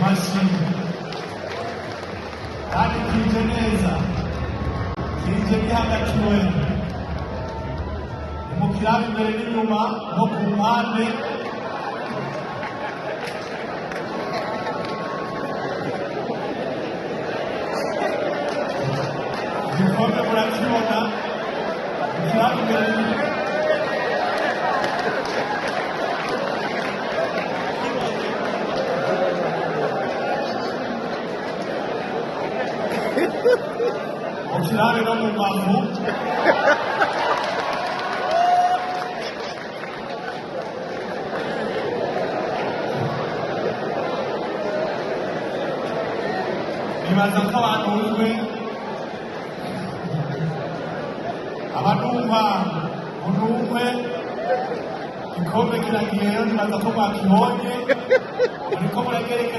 amashyi kandi kije neza, kije gihagatiwe mu kiraba imbere n'inyuma no ku mpande. Igikombe murakibona mu kiraba imbere n'inyuma. Ukirabe no mu mbavu. Nibaza ko abantumwe igikombe kiragiyeyo, nibaza ko mwakibonye.